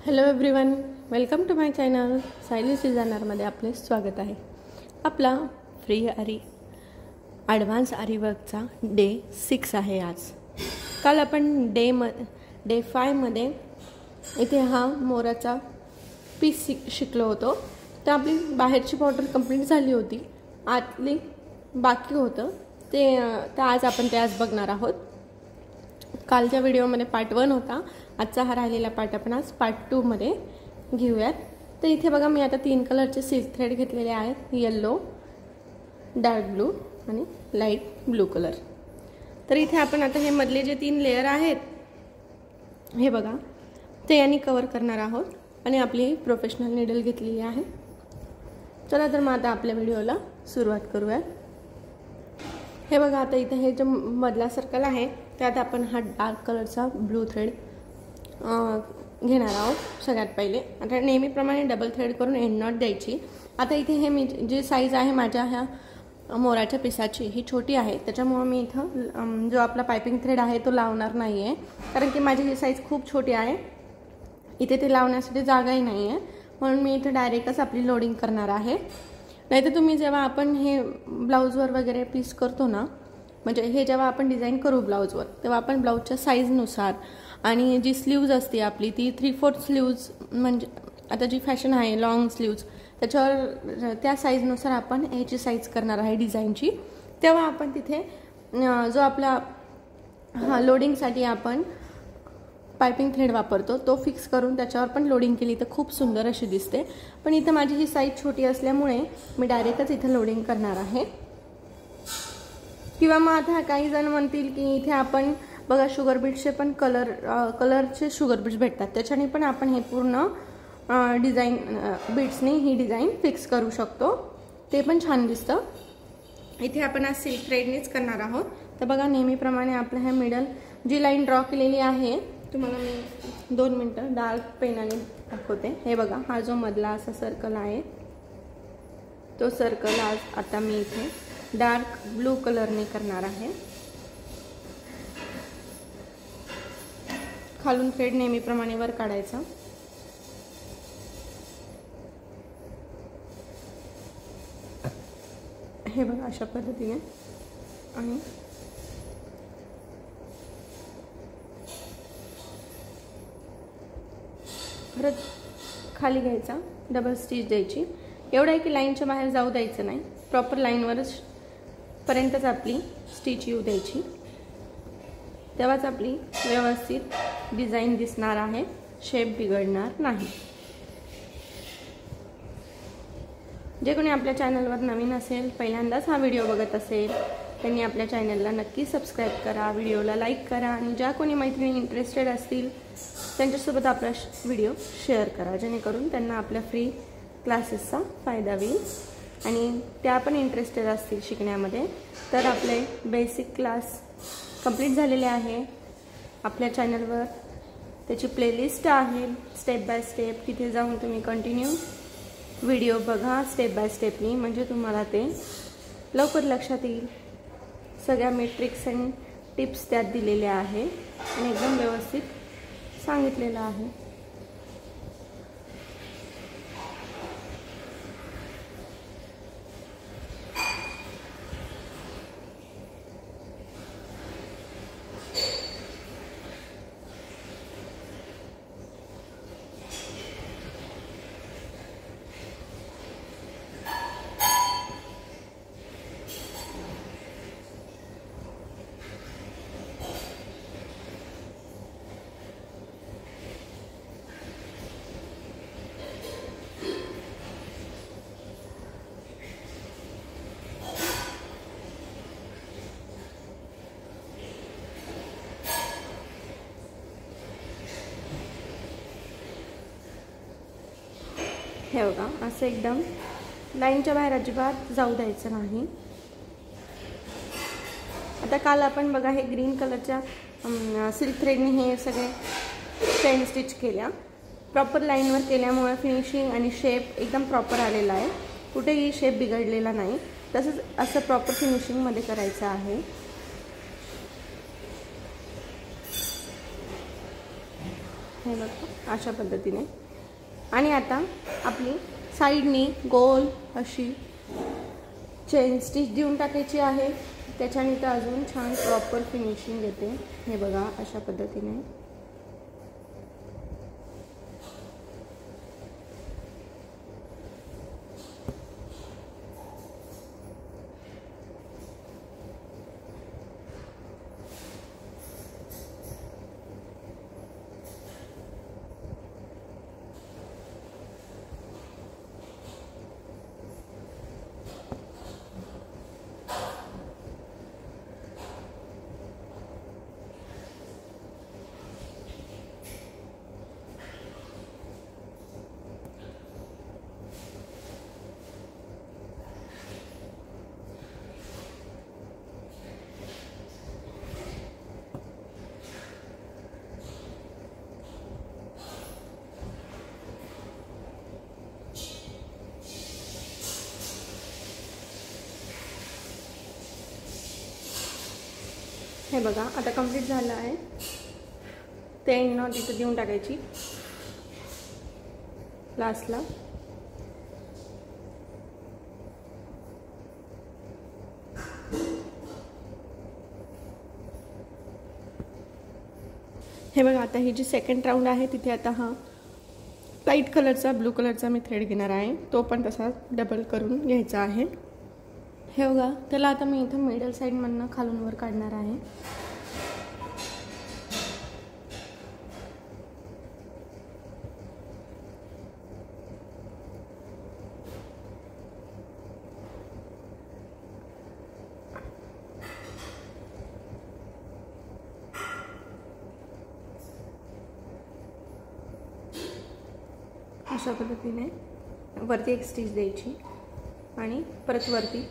Hello everyone, welcome to my channel. Sayali's डिझायनरमध्ये आपले स्वागत आहे. आपला फ्री ॲडव्हान्स आरीवर्कचा डे 6 आहे आज. काल आपण डे 5 मध्ये इथे हा मोराचा पीस शिकलो होतो. तर आपली बाहेरची बॉर्डर कंप्लीट झाली होती, आतली बाकी होतं ते आज आपण आज बघणार आहोत. कालच्या व्हिडिओमध्ये पार्ट 1 होता. आजचा हा राहिलेला पार्ट आपण आज पार्ट 2 मध्ये घेऊयात. तर इथे बघा, मी आता 3 कलरचे सिल्क थ्रेड घेतलेले आहेत. येलो, डार्क ब्लू आणि लाईट ब्लू कलर. तर इथे आपण आता हे मधले जे 3 लेयर आहेत हे बघा, ते यांनी कव्हर करणार आहोत आणि आपली प्रोफेशनल नीडल घेतलेली आहे. चला तर मग आता आपल्या व्हिडिओला सुरुवात करूयात. हे बघा, आता इथे हे जो मधला सर्कल आहे त्यात आपण हा डार्क कलरचा ब्लू थ्रेड घेणार आहोत. सगळ्यात पहिले आता नेहमीप्रमाणे डबल थ्रेड करून एंड नॉट द्यायची. आता इथे हे मी जी साईज आहे माझ्या ह्या मोराच्या पिसाची ही छोटी आहे, त्याच्यामुळे मी इथं जो आपला पायपिंग थ्रेड आहे तो लावणार नाही आहे, कारण की माझी ही साईज खूप छोटी आहे. इथे ते लावण्यासाठी जागाही नाही आहे, म्हणून मी इथे डायरेक्टच आपली लोडिंग करणार आहे. नाहीतर तुम्ही जेव्हा आपण हे ब्लाऊजवर वगैरे पीस करतो ना, म्हणजे हे जेव्हा आपण डिझाईन करू ब्लाऊजवर, तेव्हा आपण ब्लाऊजच्या साईजनुसार आणि जी स्लीव्ज असते आपली ती 3/4 स्लीव्ज, म्हणजे आता जी फॅशन आहे लॉंग स्लीव्ज, त्याच्यावर त्या साईजनुसार आपण ह्याची साईज करणार आहे डिझाईनची. तेव्हा आपण तिथे जो आपला लोडिंगसाठी आपण पायपिंग थ्रेड वापरतो तो फिक्स करून त्याच्यावर पण लोडिंग केली तर खूप सुंदर अशी दिसते. पण इथं माझी ही साईज छोटी असल्यामुळे मी डायरेक्टच इथे लोडिंग करणार आहे. किंवा मग आता काही जण म्हणतील की इथे आपण बघा शुगर बीट्सचे पण कलरचे शुगर बीट्स भेटतात, त्याच्याने पण आपण हे पूर्ण डिझाईन बीट्सने ही डिझाईन फिक्स करू शकतो, ते पण छान दिसतं. इथे आपण आज सिल्क थ्रेडनेच करणार आहोत. तर बघा, नेहमीप्रमाणे आपलं हे मिडल जी लाईन ड्रॉ केलेली आहे, तुम्हाला मी 2 मिनटं डार्क पेनाने दाखवते. हे बघा, हा जो मधला असा सर्कल आहे तो सर्कल आज आता मी इथे डार्क ब्लू कलरने करणार आहे. खालून थ्रेड नेहमीप्रमाणे वर काढायचा. हे बघा, अशा पद्धतीने आणि परत खाली घ्यायचा, डबल स्टिच द्यायची. एवढं आहे की लाईनच्या बाहेर जाऊ द्यायचं नाही, प्रॉपर लाईनवरच पर्यंतच आपली स्टिच येऊ द्यायची, तेव्हाच आपली व्यवस्थित डिझाईन दिसणार आहे, शेप बिघडणार नाही. जे कोणी आपल्या चॅनलवर नवीन असेल, पहिल्यांदाच हा व्हिडिओ बघत असेल, त्यांनी आपल्या चॅनलला नक्की सबस्क्राईब करा, व्हिडिओला लाईक करा आणि ज्या कोणी मैत्रिणी इंटरेस्टेड असतील त्यांच्यासोबत आपला व्हिडिओ शेअर करा, जेणेकरून त्यांना आपल्या फ्री क्लासेसचा फायदा होईल आणि त्या पण इंटरेस्टेड असतील शिकण्यामध्ये. तर आपले बेसिक क्लास कंप्लीट झालेले आहे. आपल्या चॅनलवर त्याची प्लेलिस्ट आहे स्टेप बाय स्टेप, तिथे जाऊन तुम्ही कंटिन्यू व्हिडिओ बघा स्टेप बाय स्टेपनी, म्हणजे तुम्हाला ते लवकर लक्षात येईल. सगळ्या मेट्रिक्स आणि टिप्स त्यात दिलेल्या आहे आणि एकदम व्यवस्थित सांगितलेलं आहे. हे बघा, असं एकदम लाईनच्या बाहेर अजिबात जाऊ द्यायचं नाही. आता काल आपण बघा हे ग्रीन कलरच्या सिल्क थ्रेडने हे सगळे चेन स्टिच केल्या. प्रॉपर लाईनवर केल्यामुळे फिनिशिंग आणि शेप एकदम प्रॉपर आलेला आहे, कुठेही शेप बिघडलेला नाही. तसंच असं प्रॉपर फिनिशिंगमध्ये करायचं आहे. हे बघा अशा पद्धतीने. आणि आता आपली साईडनी गोल अशी चेन स्टिच देऊन टाकायची आहे. त्याच्याने तर अजून छान प्रॉपर फिनिशिंग येते. हे बघा अशा पद्धतीने. हे बघा आता कंप्लीट झालं आहे. ते एंड नॉट इथं देऊन टाकायची लास्टला. हे बघा आता ही जी सेकंड राऊंड आहे तिथे आता हा लाईट कलरचा ब्लू कलरचा मी थ्रेड घेणार आहे. तो पण तसा डबल करून घ्यायचा आहे. हे बघा त्याला आता मी इथं मिडल साईडमधनं खालून वर काढणार आहे. अशा पद्धतीने वरती एक स्टिच द्यायची आणि परत वरती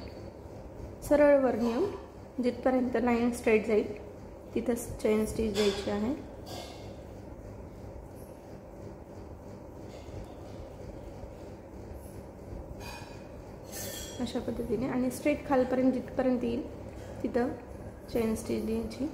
सरळ वर नेऊन जिथपर्यंत लाईन स्ट्रेट जाईल तिथं चेन स्टिच द्यायची आहे. अशा पद्धतीने आणि स्ट्रेट खालपर्यंत जिथपर्यंत येईल तिथं चेन स्टिच द्यायची.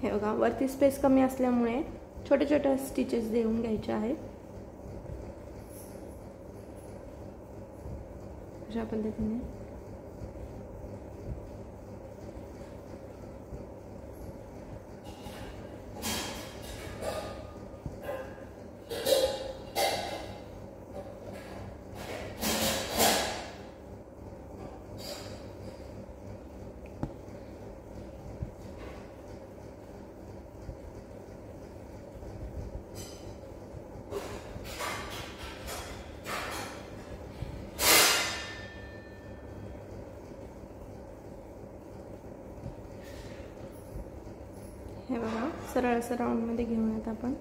हे बघा वरती स्पेस कमी असल्यामुळे छोटे छोटे स्टिचेस देऊन घ्यायचे आहेत. अशा पद्धतीने हे बघा सरळ असं राऊंडमध्ये घेऊयात आपण.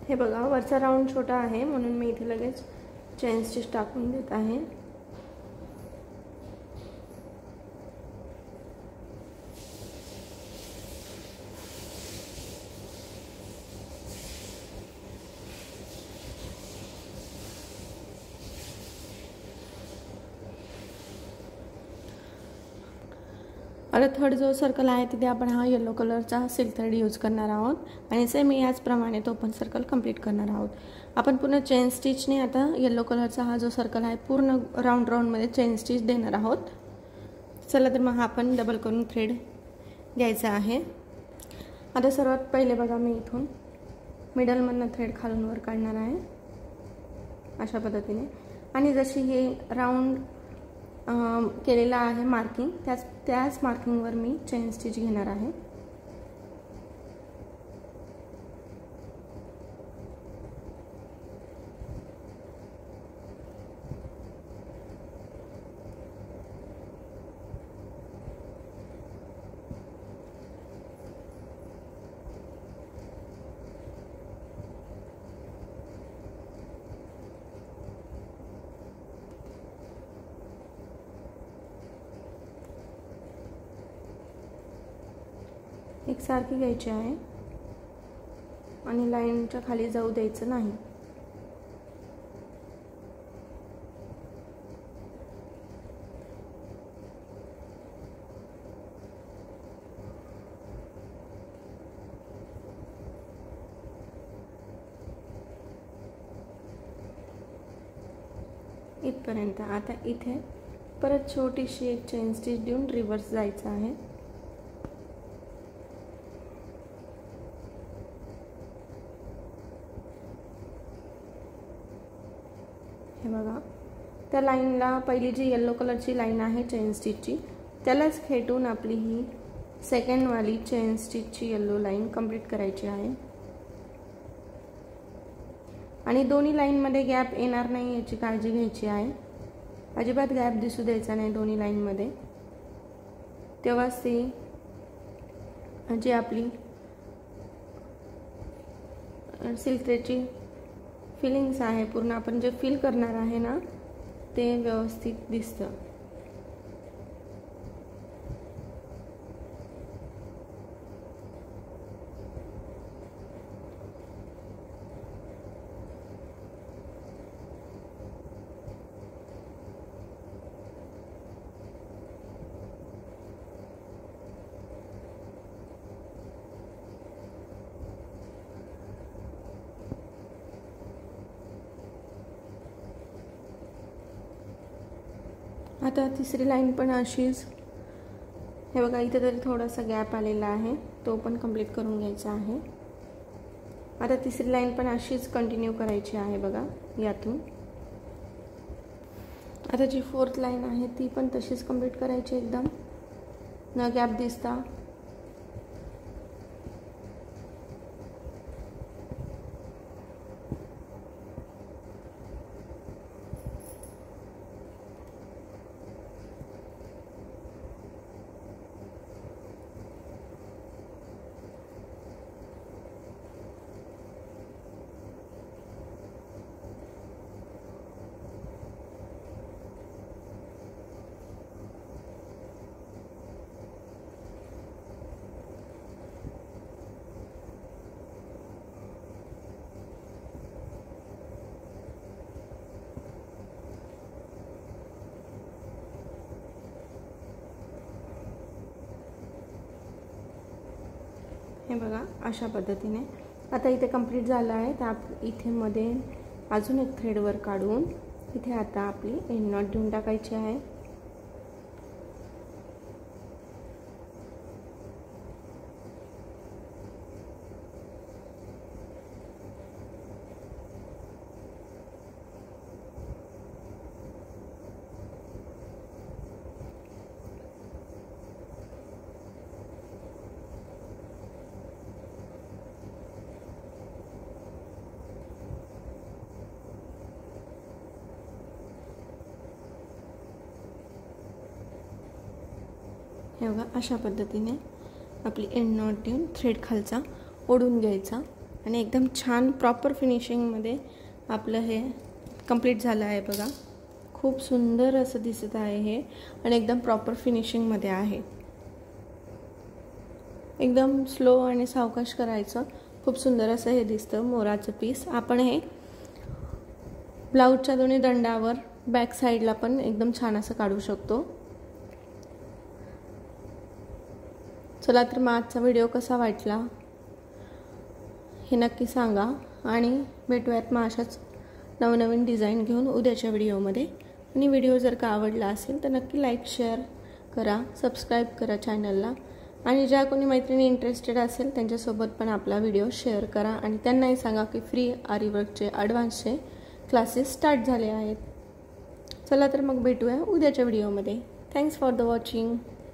हे बघा, वरचा राऊंड छोटा आहे म्हणून मी इथे लगेच चेन स्टिच टाकून देत आहे. आता थर्ड जो सर्कल आहे तिथे आपण हा येलो कलरचा सिल्क थ्रेड यूज करणार आहोत आणि सेम याचप्रमाणे तो पण सर्कल कंप्लीट करणार आहोत. आपण पूर्ण चेन स्टिचने आता येलो कलरचा हा जो सर्कल आहे पूर्ण राऊंडमध्ये चेन स्टिच देणार आहोत. चला तर मग हा आपण डबल करून थ्रेड घ्यायचा आहे. आता सर्वात पहिले बघा, मी इथून मिडलमधनं थ्रेड खालून वर काढणार आहे अशा पद्धतीने. आणि जशी हे राऊंड केलेला आहे मार्किंग, त्याच मार्किंगवर मी चेन स्टिच घेणार आहे. एकसारखी घ्यायची आहे आणि लाईनच्या खाली जाऊ द्यायचं नाही. इथपर्यंत. आता इथे परत छोटीशी एक चेन स्टिच देऊन रिव्हर्स जायचं आहे. हे बघा, त्या लाईनला पहिली जी येलो कलरची लाईन आहे चेन स्टिचची त्यालाच खेटून आपली ही सेकंडवाली चेन स्टिचची येलो लाईन कंप्लीट करायची आहे. आणि दोन्ही लाईनमध्ये गॅप येणार नाही याची काळजी घ्यायची आहे. अजिबात गॅप दिसू द्यायचा नाही दोन्ही लाईनमध्ये. तेव्हाच ती जी आपली सिल्क थ्रेडची फिलिंग्स आहे, पूर्ण आपण जे फील करणार आहे ना ते व्यवस्थित दिसतं. आता तिसरी लाईन पण अशीच. हे बघा, इथे तरी थोडासा गॅप आलेला आहे, तो पण कंप्लीट करून घ्यायचा आहे. आता तिसरी लाईन पण अशीच कंटिन्यू करायची आहे बघा यातून. आता जी फोर्थ लाईन आहे ती पण तशीच कंप्लीट करायची एकदम न गॅप दिसता. हे बघा अशा पद्धतीने आता इथे कंप्लीट झालं आहे. त्या इथे मध्ये अजून एक थ्रेड वर काढून इथे आता आपली एंड नॉट देऊन टाकायची आहे. हे बघा अशा पद्धतीने आपली एंड नॉट देऊन थ्रेड खालचा ओढून घ्यायचा आणि एकदम छान प्रॉपर फिनिशिंगमध्ये आपलं हे कंप्लीट झालं आहे बघा. खूप सुंदर असं दिसत आहे हे आणि एकदम प्रॉपर फिनिशिंगमध्ये आहे. एकदम स्लो आणि सावकाश करायचं. खूप सुंदर असं हे दिसतं मोराचं पीस. आपण हे ब्लाऊजच्या दोन्ही दंडावर बॅक साईडला पण एकदम छान असं काढू शकतो. चला तर मग आजचा व्हिडिओ कसा वाटला हे नक्की सांगा आणि भेटूयात मग अशाच नवनवीन डिझाईन घेऊन उद्याच्या व्हिडिओमध्ये. आणि व्हिडिओ जर का आवडला असेल तर नक्की लाईक शेअर करा, सबस्क्राईब करा चॅनलला. आणि ज्या कोणी मैत्रिणी इंटरेस्टेड असेल त्यांच्यासोबत पण आपला व्हिडिओ शेअर करा आणि त्यांनाही सांगा की फ्री आरी वर्कचे ॲडव्हान्सचे क्लासेस स्टार्ट झाले आहेत. चला तर मग भेटूया उद्याच्या व्हिडिओमध्ये. Thanks for the watching.